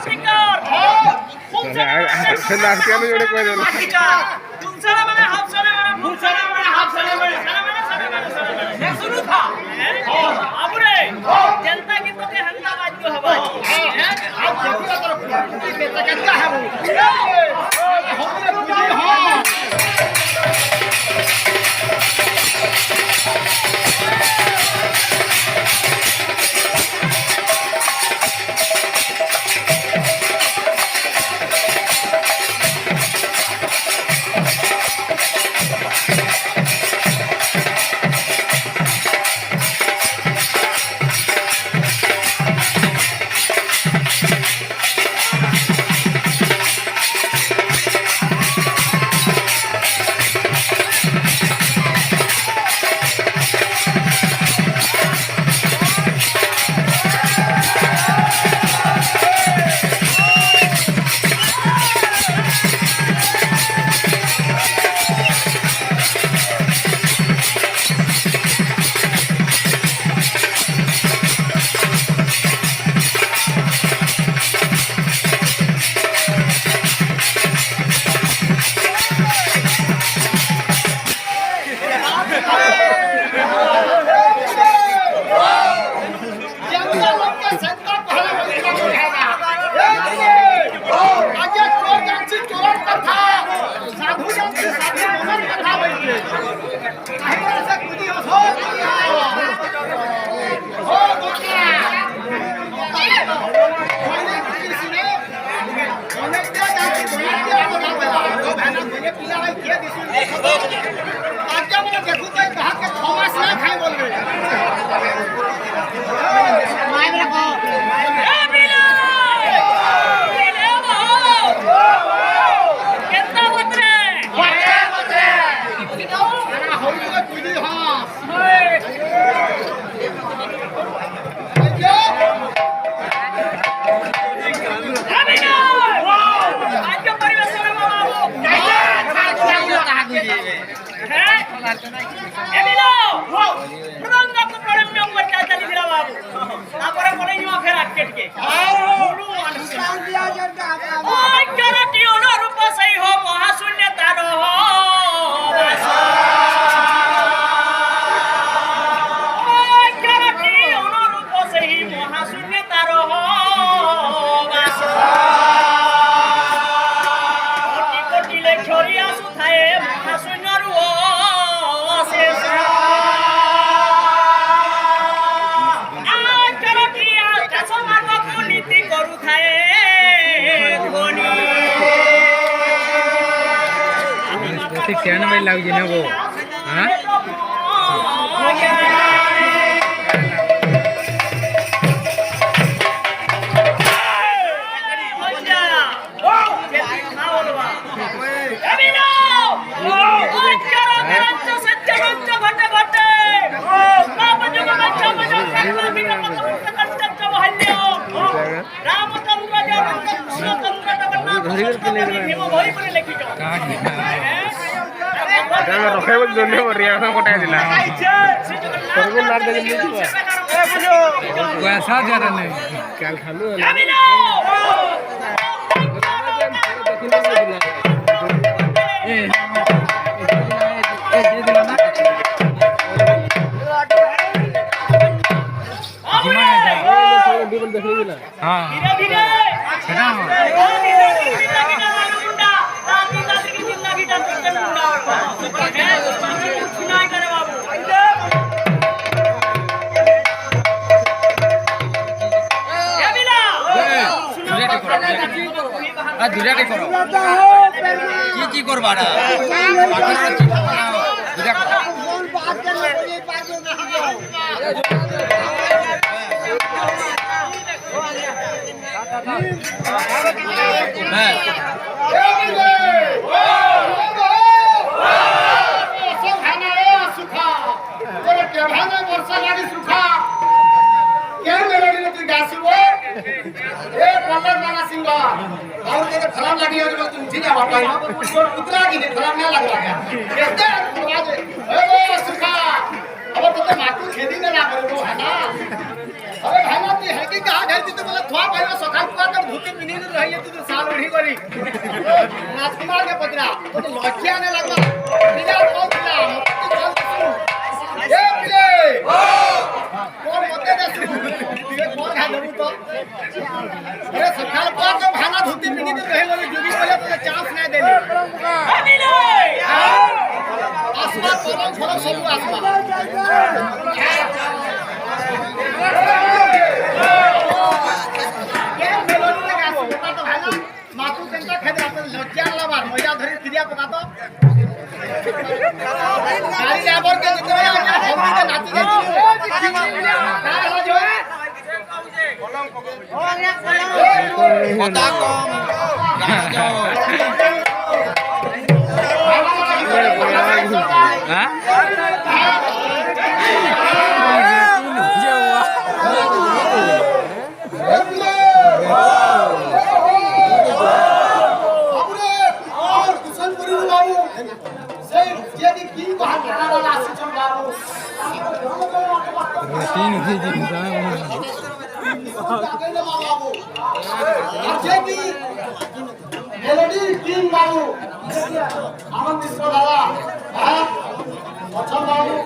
শিকার নাচ কেন জোরে কই দেন শিকার ফুলছাড়া মানে হাফছাড়া মানে ফুলছাড়া মানে হাফছাড়া মানে সারা মানে শুরু থা আবুরে জনতা কিন্তু কে হন্তা বাদ্য হবে আজ দেখুলা তোর ফুটি বেটা কেটা হবে हमरे पूरी हां क्या ना भाई लग जी वो हाँ रखे जोने रिया कोटाय दिला सरगुन लार दे दिली वैसा ज्यादा नहीं काल खालू ए दे दिला ना जीमा देख दिला हां धीरे धीरे सेटा দুইটাকে করো কি করবা না खराब लगी है तो तुम जीने वाला है उतरा की नहीं खराब ना लग रहा है कहते हैं ए सुखा अब तो मातू खेती में ना करो है ना अरे भाई ना है मेलोडी का ढलती तो बोला थवा पहले सकाल पुआ तक धोती पिनी तो रही है तू साल उड़ी करी राजकुमार के पत्रा तो लज्जा ने लगला बिना कौन पिला मत चल ए पिले कौन मते दे ये कौन खा देबू तो अरे सकाल पुआ तो खाना धोती पिनी तो रही वाली जुगी पहले तो चांस नहीं देली अभिले आसमान पलंग फलक सब आसमान ये मेलोडी लगा सुता तो है ना मातु केंता खेदरा तो लज्जा लाबार मजा धरी क्रिया पका तो गाड़ी ड्राइवर के जितने हम भी नाची गए का हो जो Kota kong Hah? Melody king Babu Anand Mishra दादा